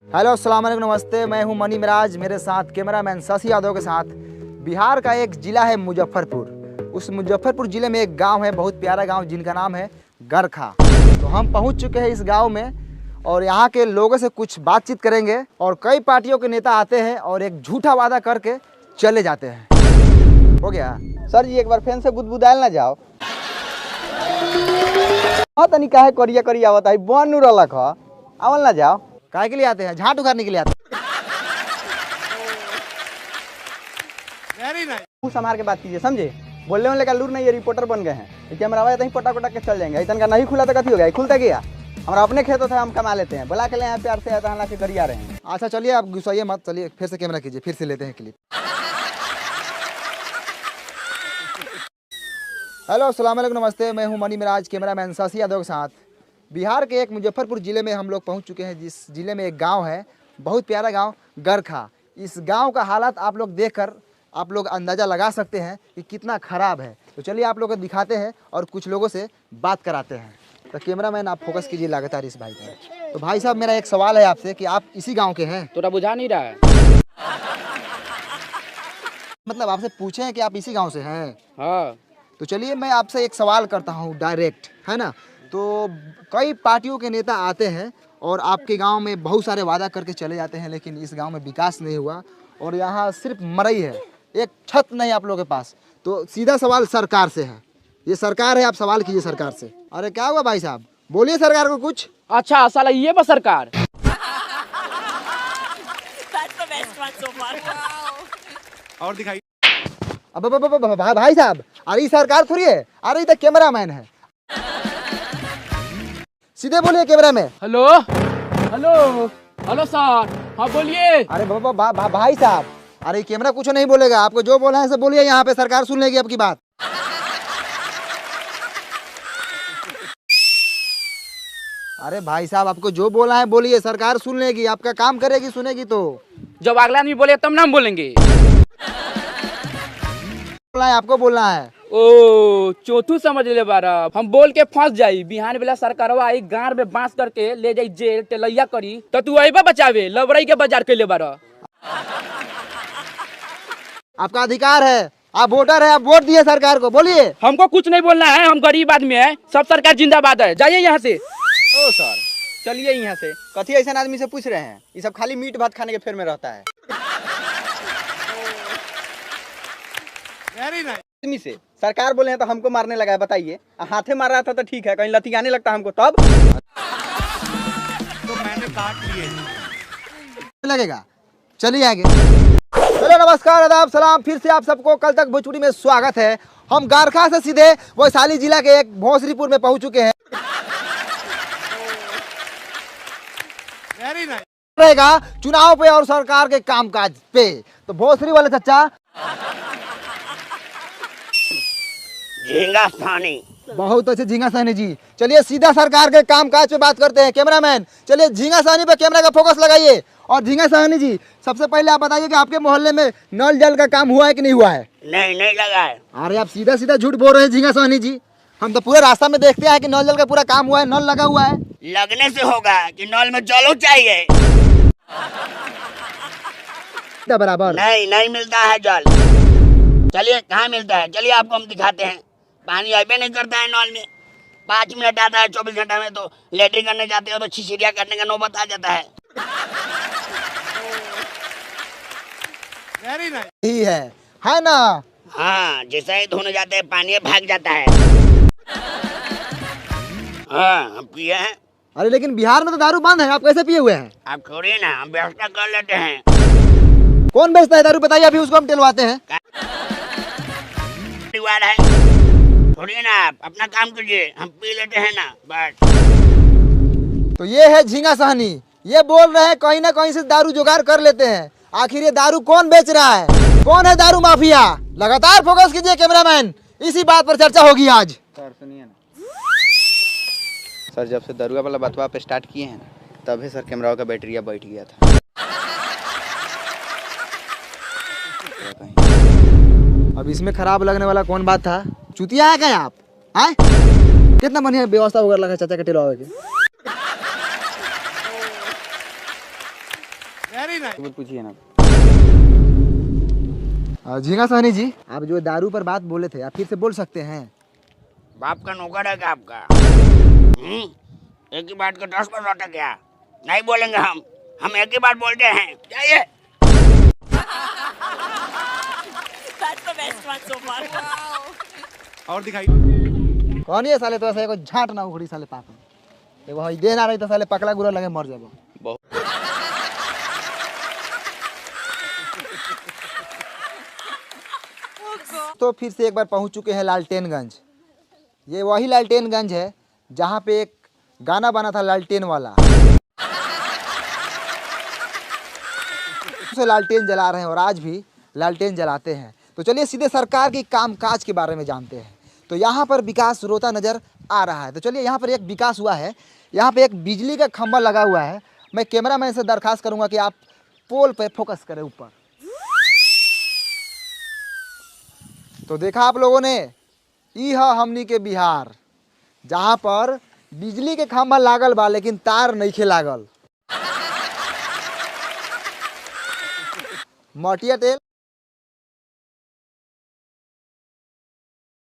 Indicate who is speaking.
Speaker 1: Hello अस्सलाम वालेकुम नमस्ते, मैं हूं मनी मिराज, मेरे साथ कैमरामैन शशि यादव के साथ। बिहार का एक ज़िला है मुजफ्फरपुर। उस मुजफ्फरपुर ज़िले में एक गांव है, बहुत प्यारा गांव, जिनका नाम है गरखा। तो हम पहुंच चुके हैं इस गांव में और यहाँ के लोगों से कुछ बातचीत करेंगे। और कई पार्टियों के नेता आते हैं और एक झूठा वादा करके चले जाते हैं। हो गया
Speaker 2: सर जी, एक बार फैन से बुदबुदायल ना जाओ। हाँ तनी काहे करिया करिया आवत है, बन नु रलक ह, आवल ना जाओ।
Speaker 1: काहे के लिए आते हैं? झाट उखाड़ने के लिए आते हैं।
Speaker 2: मुँह संभाल के बात कीजिए, समझे? बोलने वाले का लूर नहीं, ये रिपोर्टर बन गए हैं। ये कैमरा आया तो पटा पटा के चल जाएंगे। इतन का नहीं खुला तो कथी हो गया, खुलता गया। हमारा अपने खेतों से हम कमा लेते हैं, बुला के ले प्यार से आता हालांकि करिया रहे हैं।
Speaker 1: अच्छा चलिए, आप गुस्साइए मत, चलिए फिर से कैमरा कीजिए, फिर से लेते हैं क्लिप। हेलो अस्सलाम वालेकुम नमस्ते, मैं हूं मनी मिराज, कैमरामैन शशि यादव के साथ। बिहार के एक मुजफ्फरपुर ज़िले में हम लोग पहुंच चुके हैं, जिस ज़िले में एक गांव है, बहुत प्यारा गांव गरखा। इस गांव का हालात आप लोग देखकर आप लोग अंदाज़ा लगा सकते हैं कि कितना ख़राब है। तो चलिए आप लोग को दिखाते हैं और कुछ लोगों से बात कराते हैं। तो कैमरामैन आप फोकस कीजिए लगातार इस भाई पर। तो भाई साहब, मेरा एक सवाल है आपसे कि आप इसी गाँव के हैं?
Speaker 3: तोरा बुझा नहीं रहा है?
Speaker 1: मतलब आपसे पूछे हैं कि आप इसी गाँव से हैं?
Speaker 3: हाँ।
Speaker 1: तो चलिए मैं आपसे एक सवाल करता हूँ डायरेक्ट, है ना। तो कई पार्टियों के नेता आते हैं और आपके गांव में बहुत सारे वादा करके चले जाते हैं, लेकिन इस गांव में विकास नहीं हुआ और यहाँ सिर्फ मरई है, एक छत नहीं आप लोगों के पास। तो सीधा सवाल सरकार से है, ये सरकार है, आप सवाल कीजिए सरकार से। अरे क्या हुआ भाई साहब, बोलिए सरकार को कुछ।
Speaker 3: अच्छा साला ये बस सरकार।
Speaker 4: और दिखाई।
Speaker 1: अब भाई साहब, अरे ये सरकार थोड़ी है, अरे ये तो कैमरामैन है, सीधे बोलिए कैमरा में।
Speaker 3: हेलो हेलो हेलो सर, हाँ बोलिए।
Speaker 1: अरे भाई साहब, अरे कैमरा कुछ नहीं बोलेगा, आपको जो बोला है सब बोलिए, यहाँ पे सरकार सुन लेगी आपकी बात। अरे भाई साहब, आपको जो बोला है बोलिए, सरकार सुन लेगी, आपका काम करेगी, सुनेगी। तो
Speaker 3: जब अगला आदमी बोले तब नाम बोलेंगे।
Speaker 1: बोलना है, आपको बोलना है।
Speaker 3: ओ चौथू समझ ले बारा, हम बोल के फंस जाई, बिहान बेला सरकारवा आई गांव में बांस करके ले जाई जेल टेलैया करी, तो तू अइबा बचावे लबरई के बाजार के ले बारा।
Speaker 1: आपका अधिकार है, आप वोटर है, आप वोट दिए सरकार को, बोलिए।
Speaker 3: हमको कुछ नहीं बोलना है, हम गरीब आदमी है, सब सरकार जिंदाबाद है, जाइए यहाँ से।
Speaker 2: ओ सर, चलिए यहाँ से। कथी ऐसा आदमी से पूछ रहे हैं? ये सब खाली मीट भात खाने के फेर में रहता है। आदमी से सरकार बोले हैं तो हमको मारने लगा है, बताइए। हाथे मार रहा था तो ठीक है, कहीं लतियाने लगता हमको तब।
Speaker 4: तो मैंने काट लिए
Speaker 1: लगेगा, चलिए आगे। चलो नमस्कार, आदाब, सलाम, फिर से आप सबको कल तक भोजपुरी में स्वागत है। हम गरखा से सीधे वैशाली जिला के एक भोसरीपुर में पहुंच चुके हैं। रहेगा चुनाव पे और सरकार के कामकाज पे। तो भोसरी वाले चचा
Speaker 5: झींगा स्थानी,
Speaker 1: बहुत अच्छे झींगा सहनी जी। चलिए सीधा सरकार के कामकाज पे बात करते हैं। कैमरामैन चलिए झींगा सहनी पे कैमरा का फोकस लगाइए। और झींगा सहनी जी, सबसे पहले आप बताइए कि आपके मोहल्ले में नल जल का काम हुआ है कि नहीं हुआ है?
Speaker 5: नहीं लगा है।
Speaker 1: अरे आप सीधा सीधा झूठ बोल रहे हैं झींगा सहनी जी, हम तो पूरे रास्ता में देखते हैं कि नल जल का पूरा काम हुआ है, नल लगा हुआ है।
Speaker 5: लगने से होगा कि नल में जलो चाहिए।
Speaker 1: बराबर
Speaker 5: नहीं मिलता है जल। चलिए कहाँ मिलता है, चलिए आपको हम दिखाते हैं। पानी अबे नहीं करता है नल में, 5 मिनट आता है 24 घंटा में। तो लेटरिन करने जाते हो तो छिछिरिया करने का नौबत आ जाता है।
Speaker 1: ही है ना।
Speaker 5: हाँ, जैसे ही धोने जाते हैं पानी भाग जाता है। हाँ हम पिए हैं।
Speaker 1: अरे लेकिन बिहार में तो दारू बंद है, आप कैसे पिए हुए हैं?
Speaker 5: आप छोड़िए ना, हम व्यवस्था कर लेते हैं।
Speaker 1: कौन बेचता है दारू बताइए, अभी उसको हम टेलवाते हैं।
Speaker 5: छोड़िए ना, आप अपना काम कीजिए, हम पी लेते हैं ना बस।
Speaker 1: तो ये है झींगा सहनी, ये बोल रहे हैं कहीं ना कहीं से दारू जुगाड़ कर लेते हैं। आखिर ये दारू कौन बेच रहा है, कौन है दारू माफिया? लगातार फोकस कीजिए कैमरामैन, इसी बात पर चर्चा होगी आज।
Speaker 2: सर सुनिए ना सर, जब से दरुआ वाला बतवा पे स्टार्ट किए हैं तभी सर कैमरा का बैटरिया बैठ गया था।
Speaker 1: अब इसमें खराब लगने वाला कौन बात था? चुतिया है क्या आप? आए कितना बढ़िया व्यवस्था वगैरह लगा चाचा के टेलवावे के।
Speaker 4: Very nice.
Speaker 2: कुछ पूछिए ना।
Speaker 1: झींगा सोनी जी, आप जो दारू पर बात बोले थे, आप फिर से बोल सकते हैं?
Speaker 5: बाप का नौकर है क्या आपका? एक ही बात का 10 बार लौटा क्या? नहीं बोलेंगे हम एक ही बात बोलते हैं। जाइए।
Speaker 4: और दिखाई।
Speaker 1: कौन ये साले? तो ऐसा एगो झाट ना उखड़ी साले पाक में। एगो हई देह ना रही तो साले पकड़ा गुरा लगे मर जाबो। तो फिर से एक बार पहुंच चुके हैं लालटेनगंज। ये वही लालटेनगंज है जहाँ पे एक गाना बना था लालटेन वाला। उसे लालटेन जला रहे हैं और आज भी लालटेन जलाते हैं। तो चलिए सीधे सरकार के कामकाज के बारे में जानते हैं। तो यहाँ पर विकास रोता नजर आ रहा है। तो चलिए यहाँ पर एक विकास हुआ है। यहाँ पे एक बिजली का खंभा लगा हुआ है। मैं कैमरामैन से दरखास्त करूंगा कि आप पोल पे फोकस करें ऊपर। तो देखा आप लोगों ने, ई है हमनी के बिहार, जहाँ पर बिजली के खंभा लागल बा लेकिन तार नइखे लागल। मटिया तेल